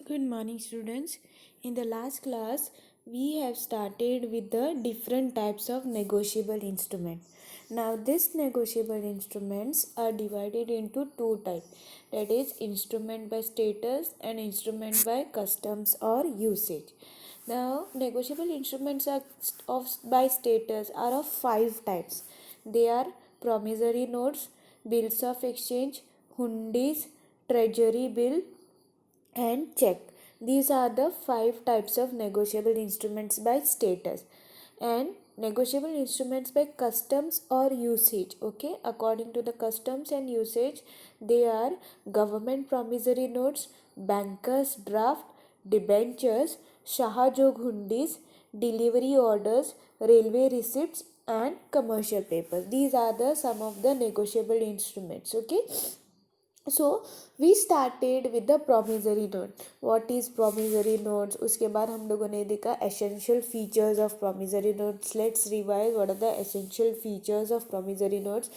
Good morning, students. In the last class, we have started with the different types of negotiable instrument. Now, these negotiable instruments are divided into two types, that is, instrument by status and instrument by customs or usage. Now, negotiable instruments by status are of five types. They are promissory notes, bills of exchange, hundis, treasury bill, and check. These are the five types of negotiable instruments by status. And negotiable instruments by customs or usage. Okay, according to the customs and usage, they are government promissory notes, bankers draft, debentures, shahajog hundis, delivery orders, railway receipts, and commercial papers. These are the some of the negotiable instruments. Okay, so we started with the promissory note. What is promissory notes? उसके बाद हम लोगों ने देखा essential features of promissory notes. Let's revise what are the essential features of promissory notes.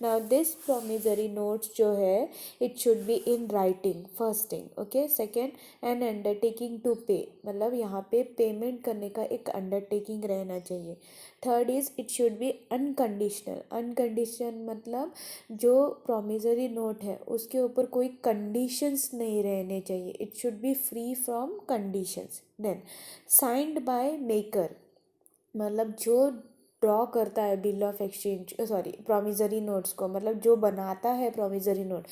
Now this promissory notes जो है it should be in writing, first thing. Okay, second, an undertaking to pay, मतलब यहाँ पे payment करने का एक undertaking रहना चाहिए. Third is it should be unconditional. Unconditional मतलब जो प्रॉमिसरी नोट है उसके ऊपर कोई कंडीशंस नहीं रहने चाहिए. It should be free from conditions. Then signed by maker, मतलब जो ड्रॉ करता है bill of exchange promissory notes को, मतलब जो बनाता है promissory note,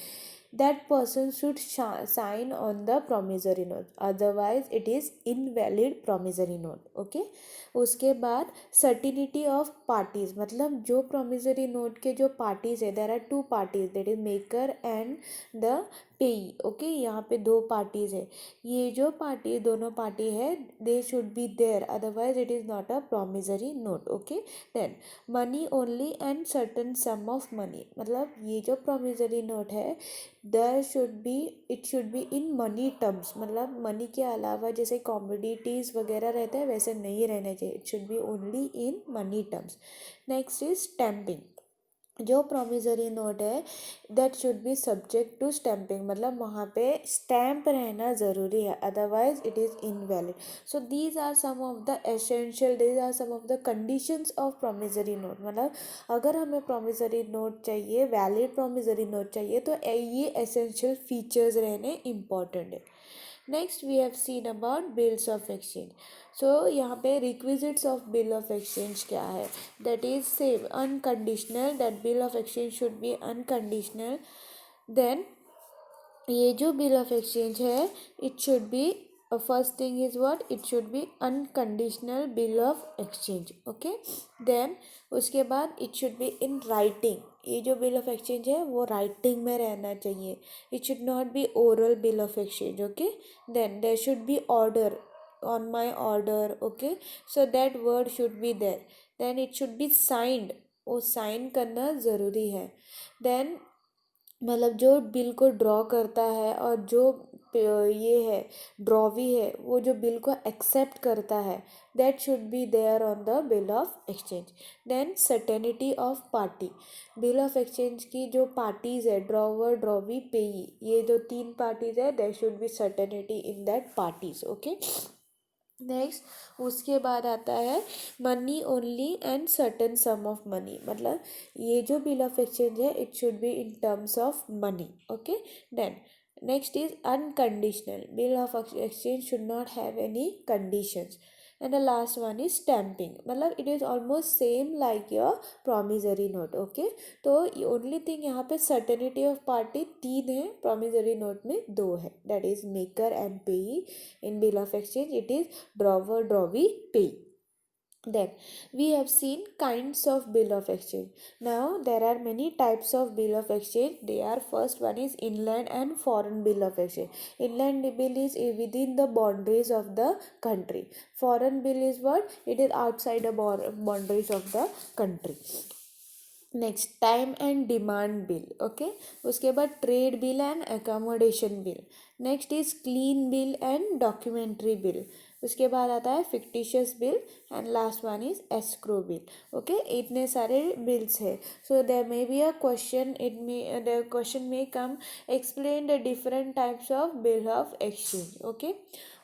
that person should sign on the promissory note, otherwise it is invalid promissory note. Okay, उसके बाद सर्टिनिटी ऑफ पार्टीज, मतलब जो promissory note के जो पार्टीज है, there are two parties, that is maker and the payee. Okay, यहाँ पे दो पार्टीज है. ये जो पार्टी दोनों पार्टी है they should be there, otherwise it is not a promissory note. Okay, then money only and certain sum of money, मतलब ये जो promissory note है it should be in money terms, मतलब मनी के अलावा जैसे कॉमोडिटीज़ वगैरह रहते हैं वैसे नहीं रहना चाहिए. It should be only in money terms. Next is stamping. जो प्रॉमिसरी नोट है that should be subject to stamping, मतलब वहाँ पे स्टैम्प रहना ज़रूरी है, otherwise it is invalid. So these are some of the essential, these are some of the conditions of promissory note. मतलब अगर हमें प्रॉमिसरी नोट चाहिए, वैलिड प्रॉमिसरी नोट चाहिए, तो ये एसेंशियल फीचर्स रहने इम्पॉर्टेंट है. Next we have seen about bills of exchange. So यहाँ पे requisites of bill of exchange क्या है? That is same unconditional, that bill of exchange should be unconditional. Then ये जो बिल ऑफ एक्सचेंज है it should be, first thing is what, it should be unconditional bill of exchange. Okay, then उसके बाद it should be in writing. ये जो bill of exchange है वो writing में रहना चाहिए. It should not be oral bill of exchange. Okay, then there should be order, on my order. Okay, so that word should be there. Then it should be signed, वो sign करना ज़रूरी है. Then मतलब जो bill को draw करता है और जो ये है ड्रॉवी है वो जो बिल को एक्सेप्ट करता है, that should be there on the bill of exchange. Then certainty of party. Bill of exchange की जो पार्टीज है, ड्रॉवर ड्रॉवी पेई, ये जो तीन पार्टीज है, there should be certainty in that parties. Okay, next उसके बाद आता है money only and certain sum of money, मतलब ये जो बिल ऑफ एक्सचेंज है it should be in terms of money. Okay, then next is unconditional. Bill of exchange should not have any conditions. And the last one is stamping, मतलब it is almost same like your promissory note. Okay, तो only thing यहाँ पे certainty of party तीन है, promissory note में दो है, that is maker and पेई. In bill of exchange it is drawer drawee pay. Then we have seen kinds of bill of exchange. Now there are many types of bill of exchange. They are, first one is inland and foreign bill of exchange. Inland bill is within the boundaries of the country. Foreign bill is what? It is outside the boundaries of the country. Next time and demand bill. Okay, उसके बाद trade bill and accommodation bill. Next is clean bill and documentary bill. उसके बाद आता है fictitious bill and last one is escrow bill. Okay, इतने सारे bills है। So there may be a question, it may the question may come explain the different types of bill of exchange. Okay,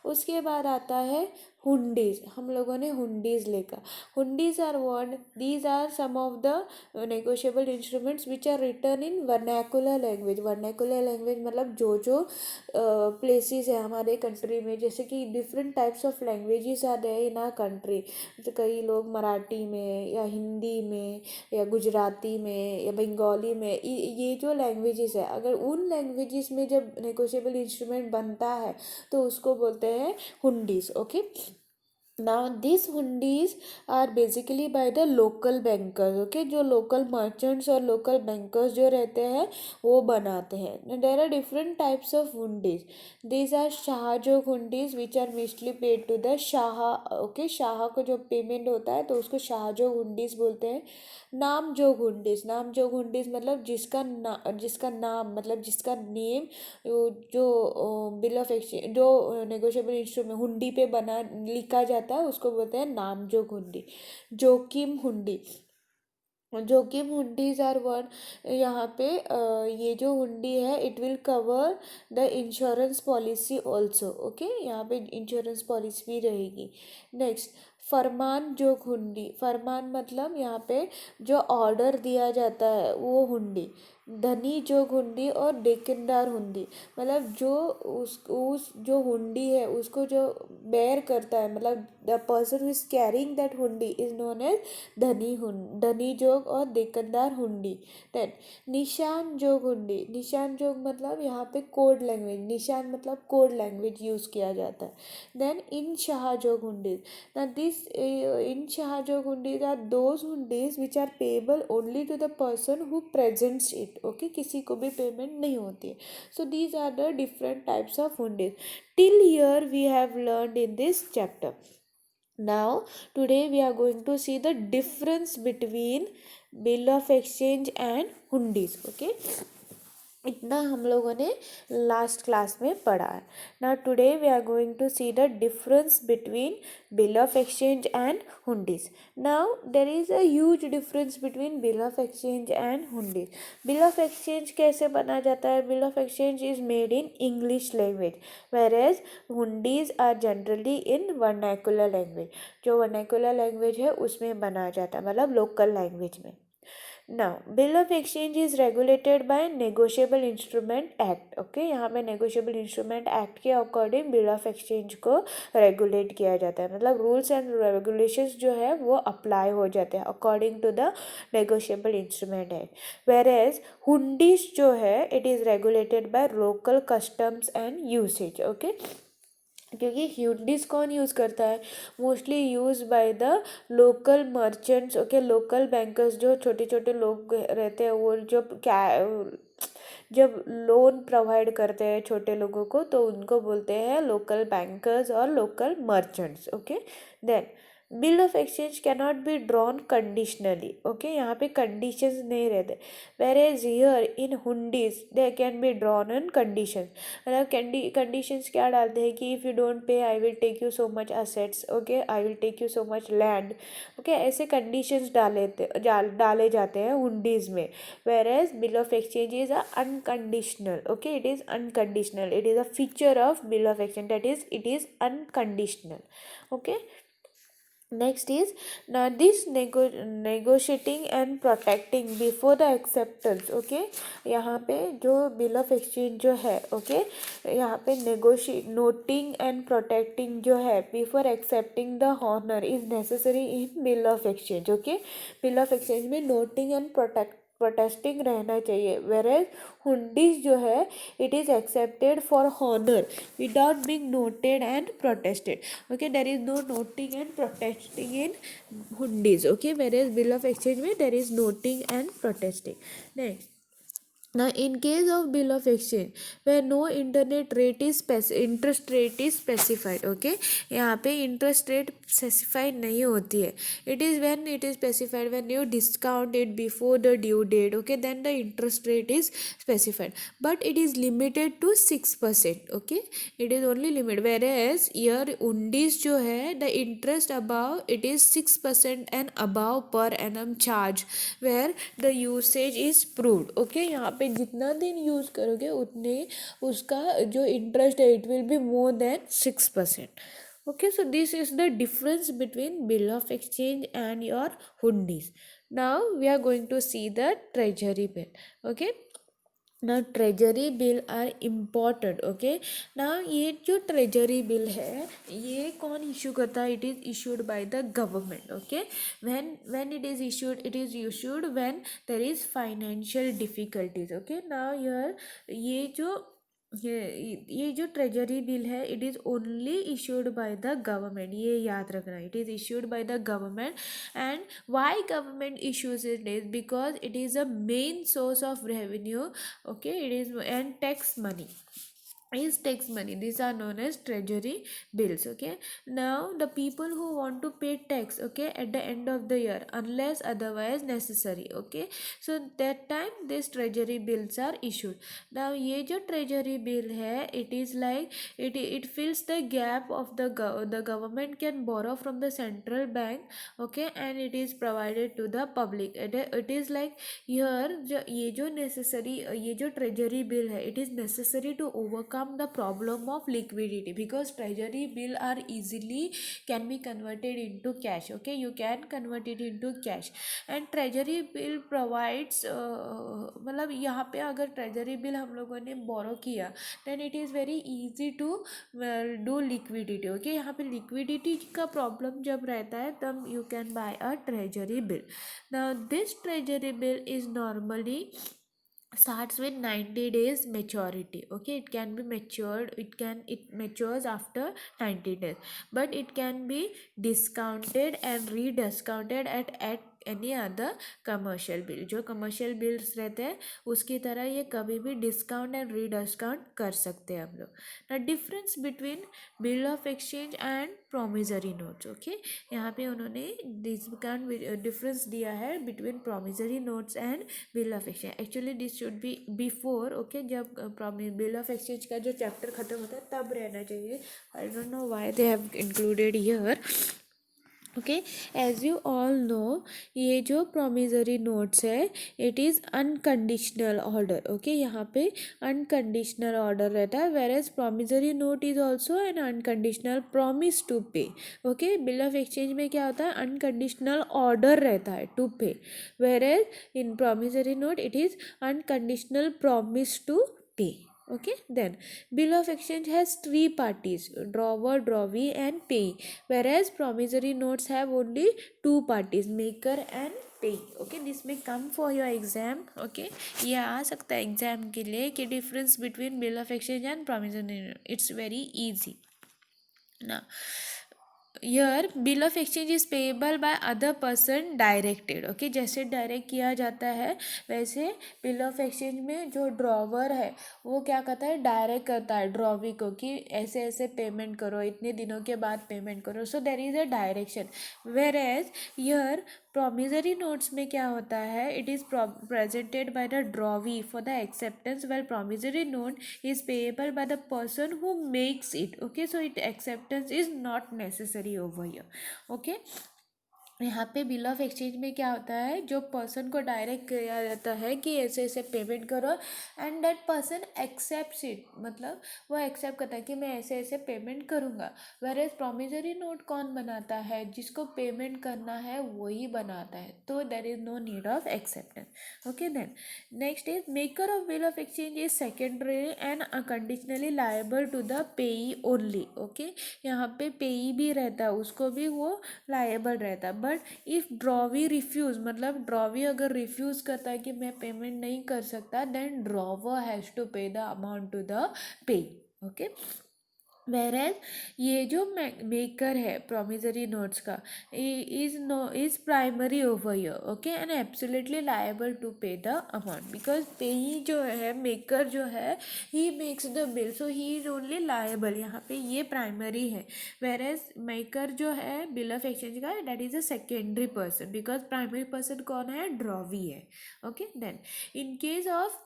उसके बाद आता है हुंडीज। हम लोगों ने हुंडीज लेकर, hundis are what, these are some of the negotiable instruments which are written in vernacular language. Vernacular language मतलब जो जो प्लेसेस है हमारे कंट्री में, जैसे कि different types of languages are there in our country. तो कई लोग मराठी में या हिंदी में या गुजराती में या बंगाली में, ये जो लैंग्वेजेस है, अगर उन लैंग्वेजेस में जब नेगोशिएबल इंस्ट्रूमेंट बनता है तो उसको बोलते हैं hundis. Okay, now these hundis are basically by the local bankers। okay, जो local merchants और local bankers जो रहते हैं वो बनाते हैं। there are different types of hundis। these are शाहजोग hundis which are mostly paid to the Shah. okay, Shah को जो पेमेंट होता है तो उसको शाहजोग hundis बोलते हैं। नाम जोग हुंडीज, नाम जोग हुंडीज मतलब जिसका नाम मतलब जिसका नेम जो बिल ऑफ एक्सचेंज, जो नेगोशिएबल इंस्ट्रूमेंट हुंडी पे बना लिखा जाता है उसको बोलते हैं नाम जोग हुंडी। जोखिम हुंडी, जोखिम हुंडीज आर वन। यहाँ पे ये जो हुंडी है it will cover the insurance policy also. Okay, यहाँ पे इंश्योरेंस पॉलिसी भी रहेगी। नेक्स्ट, फरमान जोग हुंडी। फरमान मतलब यहाँ पे जो ऑर्डर दिया जाता है वो हुंडी। धनी जोग हुंडी और देकिनदार हुंडी मतलब जो उस जो हुंडी है उसको जो बेयर करता है, मतलब the person who is carrying that हुंडी इज नोन एज धनी जोग और देकनदार हुंडी। देन निशान जोग हुंडी। निशान जोग मतलब यहाँ पे कोड लैंग्वेज, निशान मतलब कोड लैंग्वेज यूज़ किया जाता है। Then in Shah jog hundis. now this in shah jog hundis are those hundis which are payable only to the person who presents it. Okay, किसी को भी पेमेंट नहीं होती है। So these are the different types of hundis. Till here we have learned in this chapter. now today we are going to see the difference between bill of exchange and hundis। okay, इतना हम लोगों ने last class में पढ़ा है। Now today we are going to see the difference between bill of exchange and hundis. Now there is a huge difference between bill of exchange and hundis. Bill of exchange कैसे बना जाता है? Bill of exchange is made in English language whereas hundis are generally in vernacular language. जो vernacular language है उसमें बनाया जाता है, मतलब लोकल लैंग्वेज में। Now, Bill of Exchange is regulated by Negotiable Instrument Act। Okay, यहाँ पे Negotiable Instrument Act के अकॉर्डिंग Bill of Exchange को रेगुलेट किया जाता है, मतलब रूल्स एंड रेगुलेशंस जो है वो अप्लाई हो जाते हैं according to the Negotiable Instrument Act। whereas hundis जो है it is regulated by local customs and usage. Okay, क्योंकि हुंडीज कौन यूज़ करता है? Mostly use by the local merchants. Okay, local bankers जो छोटे छोटे लोग रहते हैं वो जब लोन प्रोवाइड करते हैं छोटे लोगों को तो उनको बोलते हैं लोकल बैंकर्स और local merchants. Okay, then bill of exchange cannot be drawn conditionally. Okay, यहाँ पे कंडीशंस नहीं रहते। whereas here in hundis they can be drawn on condition. मतलब कंडीशंस क्या डालते हैं कि if you don't pay I will take you so much assets. Okay, I will take you so much land. Okay, ऐसे conditions डाले जाते हैं हुंडीज में। whereas bill of exchange is unconditional. Okay, it is unconditional, it is a feature of bill of exchange, that is it is unconditional. Okay, next is ना this negotiating and protecting before the acceptance. Okay, यहाँ पे जो bill of exchange जो है, okay, यहाँ पे noting and protecting जो है before accepting the honour is necessary in bill of exchange. Okay, bill of exchange में नोटिंग एंड प्रोटेस्टिंग रहना चाहिए। whereas हुंडीज जो है it is accepted for honour without being noted and protested. Okay, there is no noting and protesting in hundis. Okay, whereas bill of exchange में there is noting and protesting. Next, now in case of bill of exchange where no internet rate is interest rate is specified, okay, यहाँ पे interest rate specified नहीं होती है. It is when it is specified when you discount it before the due date, okay, then the interest rate is specified, but it is limited to 6%, okay, it is only limit. Whereas here undis जो है the interest above it is 6% and above per annum charge where the usage is proved, okay, यहाँ पे जितना दिन use करोगे उतने उसका जो इंटरेस्ट है it will be more than 6%. Okay, so this is the difference between bill of exchange and your hundis. Now we are going to see the treasury bill. Okay, now treasury bill are important. Okay, now ये जो treasury bill है ये कौन issue करता है? It is issued by the government. Okay, when it is issued when there is financial difficulties. Okay, now here ये जो ये जो ट्रेजरी बिल है it is only issued by the government, ये याद रखना. It is issued by the government. And why government issues it is because it is a main source of revenue, okay, it is and tax money is tax money. These are known as treasury bills. Okay, now the people who want to pay tax, okay, at the end of the year unless otherwise necessary, okay, so that time these treasury bills are issued. Now ये जो treasury bill है it is like it fills the gap of the government can borrow from the central bank, okay, and it is provided to the public. It is like here ये जो necessary ये जो treasury bill है it is necessary to overcome the problem of liquidity because treasury bill are easily can be converted into cash. Okay, you can convert it into cash and treasury bill provides मतलब यहाँ पे अगर treasury bill हम लोगों ने borrow किया then it is very easy to do liquidity. Okay, यहाँ पे liquidity का problem जब रहता है तब you can buy a treasury bill. Now this treasury bill is normally starts with 90 days maturity. Okay, it can be matured, it matures after 90 days, but it can be discounted and rediscounted at any other commercial bill. जो commercial bills रहते हैं उसकी तरह ये कभी भी discount and rediscount कर सकते हैं हम लोग. The difference between bill of exchange and promissory notes. Okay, यहाँ पे उन्होंने डिफरेंस दिया है between promissory notes and bill of exchange. Actually this should be before, okay, जब बिल ऑफ एक्सचेंज का जो चैप्टर खत्म होता है तब रहना चाहिए. I don't know why they have included here. Okay, as you all know ये जो प्रोमिजरी नोट्स है it is unconditional order. Okay, यहाँ पे अनकंडीशनल ऑर्डर रहता है whereas promissory note is also an unconditional promise to pay. Okay, bill of exchange में क्या होता है अनकंडीशनल ऑर्डर रहता है to pay, whereas in promissory note it is unconditional promise to pay. Okay, then bill of exchange has three parties: drawer, drawee and payee, whereas promissory notes have only two parties: maker and payee. Okay, this may come for your exam. Okay, ये आ सकता है exam के लिए कि difference between bill of exchange and promissory note. It's very easy. Now here bill of exchange is payable by other person directed. Okay, जैसे direct किया जाता है वैसे बिल ऑफ एक्सचेंज में जो ड्रॉवर है वो क्या करता है डायरेक्ट करता है ड्रॉवी को कि ऐसे ऐसे पेमेंट करो, इतने दिनों के बाद पेमेंट करो. So there is a direction. Whereas here promissory notes में क्या होता है it is presented by the drawee for the acceptance, while promissory note is payable by the person who makes it. Okay, so it acceptance is not necessary over here. Okay, यहाँ पे bill of exchange में क्या होता है जो person को direct किया जाता है कि ऐसे ऐसे पेमेंट करो and that person accepts it, मतलब वो एक्सेप्ट करता है कि मैं ऐसे ऐसे पेमेंट करूँगा. वेरेज प्रोमिजरी नोट कौन बनाता है जिसको पेमेंट करना है वही बनाता है, तो there is no need of acceptance. Okay, then next is maker of bill of exchange is secondary and conditionally liable to the payee only. Okay, यहाँ पे पेई भी रहता है उसको भी वो लायबल रहता है. बट इफ़ ड्रॉवी रिफ्यूज़, मतलब ड्रॉवी अगर रिफ्यूज़ करता है कि मैं पेमेंट नहीं कर सकता then drawer has to pay the amount to the payee. Okay, whereas ये जो मेकर है promissory notes का is primary over here, okay, and absolutely liable to pay the amount because payee जो है maker जो है he makes the bill, so he is only liable. यहाँ पे ये primary है, whereas maker जो है bill of exchange का that is a secondary person because primary person कौन है, drawee है. Okay, then in case of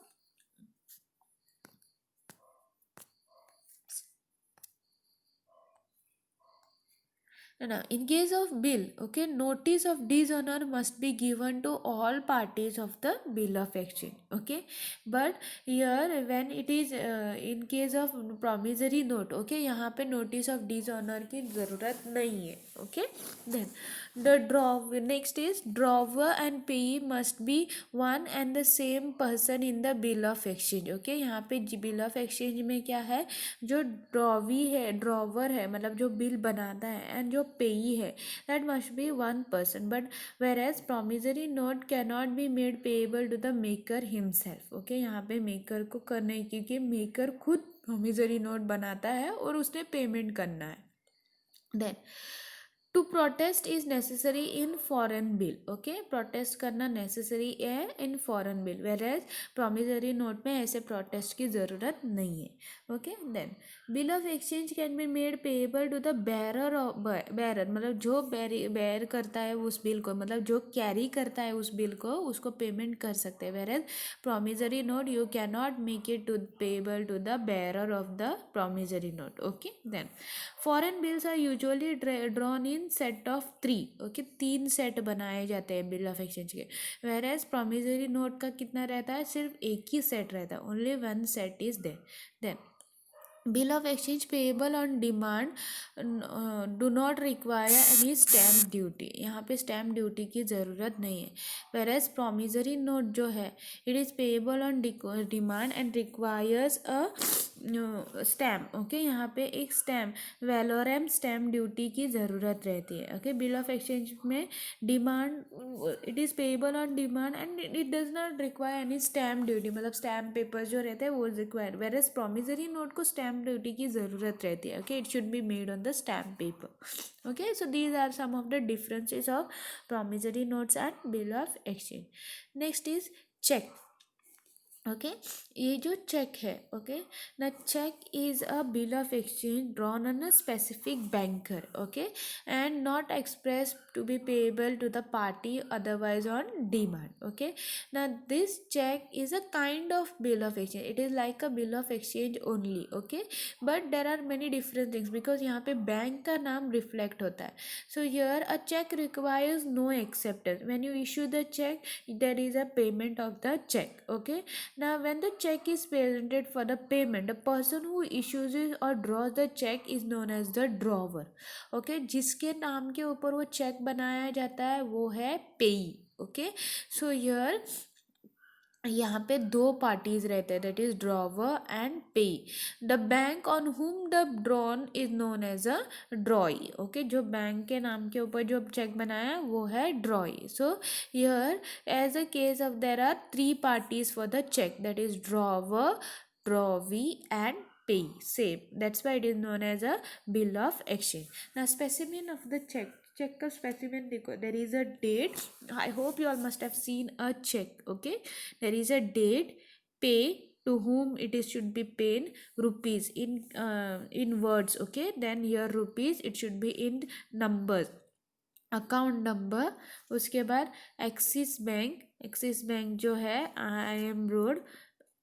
now, in case of bill, okay, notice of dishonor must be given to all parties of the bill of exchange, okay. But here, when it is in case of promissory note, okay, यहाँ पे notice of dishonor की ज़रूरत नहीं है, okay. Then the drawer, next is drawer and payee must be one and the same person in the bill of exchange, okay. यहाँ पे bill of exchange में क्या है, जो ड्रॉवी है, ड्रॉवर है, मतलब जो बिल बनाता है, एंड जो पेई है, that must be one person. But whereas promissory note can not be made payable to the maker himself, okay. यहाँ पे मेकर को करना है क्योंकि मेकर खुद प्रोमिजरी नोट बनाता है और उसने पेमेंट करना है. Then to protest is necessary in foreign bill, okay. Protest करना नेसेसरी है in foreign bill, whereas promissory note में ऐसे प्रोटेस्ट की ज़रूरत नहीं है, okay. Then bill of exchange can be made payable to the bearer of bearer, मतलब जो बेर करता है उस बिल को, मतलब जो कैरी करता है उस बिल को, उसको पेमेंट कर सकते हैं. Whereas promissory note you can not make it to payable to the bearer of the promissory note, okay. Then foreign bills are usually drawn in set of 3, okay. 3 set बनाए जाते हैं bill of exchange के, whereas promissory note का कितना रहता है, सिर्फ एक ही सेट रहता है, only one set is there. Then bill of exchange payable on demand do not require any stamp duty, यहाँ पे स्टैम्प ड्यूटी की ज़रूरत नहीं है. वेर एज प्रोमिजरी नोट जो है it is payable on demand and requires a stamp, okay. यहाँ पे एक स्टैम्प वेलोरम स्टैम्प ड्यूटी की ज़रूरत रहती है, ओके. बिल ऑफ एक्सचेंज में demand it is payable on demand and it does not require any stamp duty, मतलब stamp paper जो रहते हैं वो require, whereas promissory note को स्टैम्प ड्यूटी की ज़रूरत रहती है, okay. It should be made on the stamp paper, okay. So these are some of the differences of promissory notes and bill of exchange. Next is cheque, okay. ये जो cheque है, okay, the cheque is a bill of exchange drawn on a specific banker, okay, and not express to be payable to the party otherwise on demand, okay. ना this cheque is a kind of bill of exchange, it is like a bill of exchange only, okay. But there are many different things because यहाँ पे bank का नाम reflect होता है. So here a cheque requires no acceptance, when you issue the cheque there is a payment of the cheque, okay. Now, when the check is presented for the payment, the person who issues it or draws the check is known as the drawer, okay. जिसके नाम के ऊपर वो check बनाया जाता है वो है पेई, ओके. सो हियर यहाँ पे दो पार्टीज रहते हैं, that is drawer and payee. The bank on whom the drawn is known as a drawee, okay. जो बैंक के नाम के ऊपर जो चेक बनाया है वो है drawee. So here as a case of there are 3 parties for the cheque, that is drawer, drawee and payee, same. That's why it is known as a bill of exchange. Now specimen of the check का specimen देखो, there is a date. I hope you all must have seen a check, okay. There is a date, pay, to whom it is should be paid, rupees in words, okay. Then here rupees it should be in numbers, account number. उसके बाद axis bank जो है IIM road,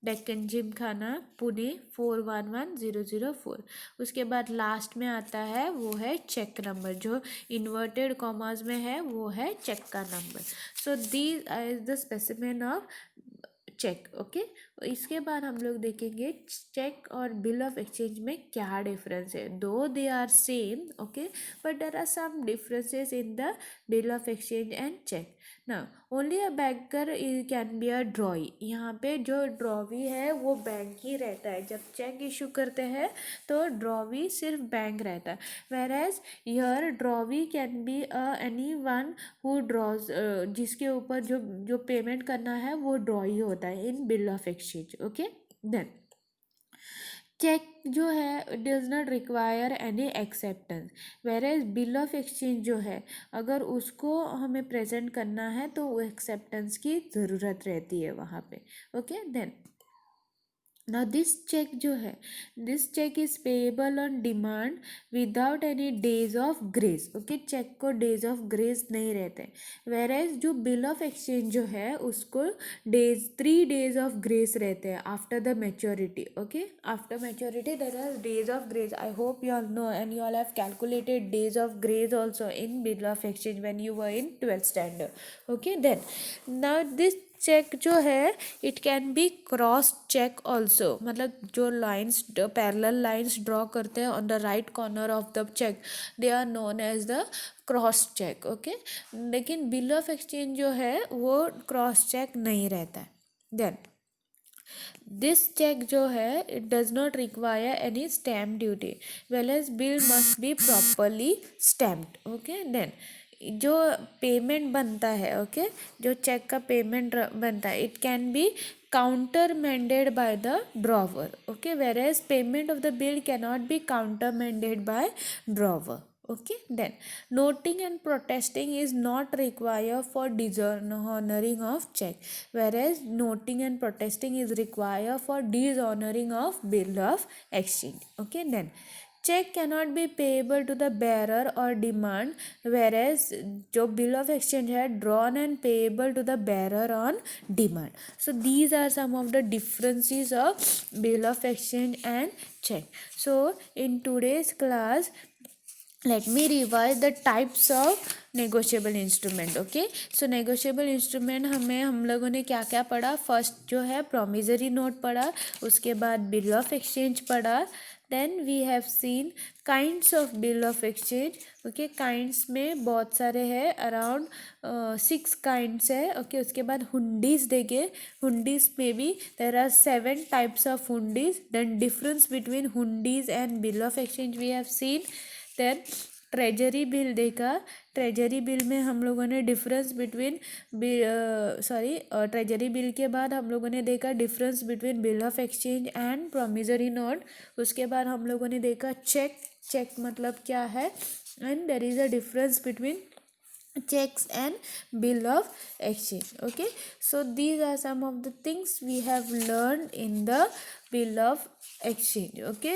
Deccan gym खाना, पुणे 411004. उसके बाद last में आता है वो है चेक नंबर, जो इन्वर्टेड कॉमर्स में है वो है चेक का नंबर. So these is the specimen of cheque, okay. इसके बाद हम लोग देखेंगे चेक और बिल ऑफ एक्सचेंज में क्या डिफरेंस है. Though they are same, okay, but there are some differences in the bill of exchange and cheque. ना only a banker can be a drawee, यहाँ पे जो ड्रॉवी है वो बैंक ही रहता है. जब चेक इशू करते हैं तो ड्रॉवी सिर्फ बैंक रहता है, whereas here drawee can be any one who draws, जिसके ऊपर जो जो पेमेंट करना है वो ड्रॉई होता है in bill of exchange, okay. Then cheque जो है does not require any acceptance, whereas bill of exchange जो है अगर उसको हमें प्रेजेंट करना है तो वो एक्सेप्टेंस की ज़रूरत रहती है वहाँ पे. Okay, then now this check जो है, this check is payable on demand without any days of grace. Okay, cheque को days of grace नहीं रहते, whereas जो bill of exchange जो है उसको days 3 days of grace रहते हैं after the maturity. okay, after maturity there are days of grace. I hope you all know and you all have calculated days of grace also in bill of exchange when you were in 12th standard. okay, then now this cheque जो है it can be cross cheque also, मतलब जो lines parallel lines draw करते हैं on the right corner of the cheque they are known as the cross cheque. Okay, लेकिन bill of exchange जो है वो क्रॉस चेक नहीं रहता है. देन दिस चेक जो है it does not require any stamp duty, well as bill must be properly stamped. Okay, then जो पेमेंट बनता है, ओके, जो चेक का पेमेंट बनता है it can be countermanded by the drawer. okay, whereas payment of the bill cannot be countermanded by drawer. okay, then noting and protesting is not required for dishonoring of check, whereas noting and protesting is required for dishonoring of bill of exchange. okay, then check cannot be payable to the bearer or demand, whereas जो bill of exchange है drawn and payable to the bearer on demand. so these are some of the differences of bill of exchange and check. so in today's class let me revise the types of negotiable instrument. okay, so negotiable instrument हमें हम लोगों ने क्या क्या पढ़ा. First जो है promissory note पढ़ा, उसके बाद bill of exchange पढ़ा. then we have seen kinds of bill of exchange. okay, kinds में बहुत सारे हैं, around 6 kinds है. okay, उसके बाद हुंडीज देखे, हुंडीज में भी there are 7 types of hundis. then difference between hundis and bill of exchange we have seen. Then treasury bill देखा, ट्रेजरी बिल में हम लोगों ने डिफरेंस बिटवीन ट्रेजरी बिल के बाद हम लोगों ने देखा difference between bill of exchange and promissory note. उसके बाद हम लोगों ने देखा चेक, चेक मतलब क्या है, and there is a difference between checks and bill of exchange. okay, so these are some of the things we have learned in the bill of exchange. okay,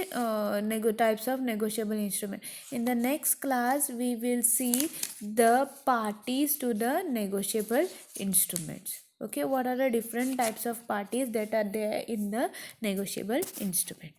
types of negotiable instrument. in the next class we will see the parties to the negotiable instruments. okay, what are the different types of parties that are there in the negotiable instrument.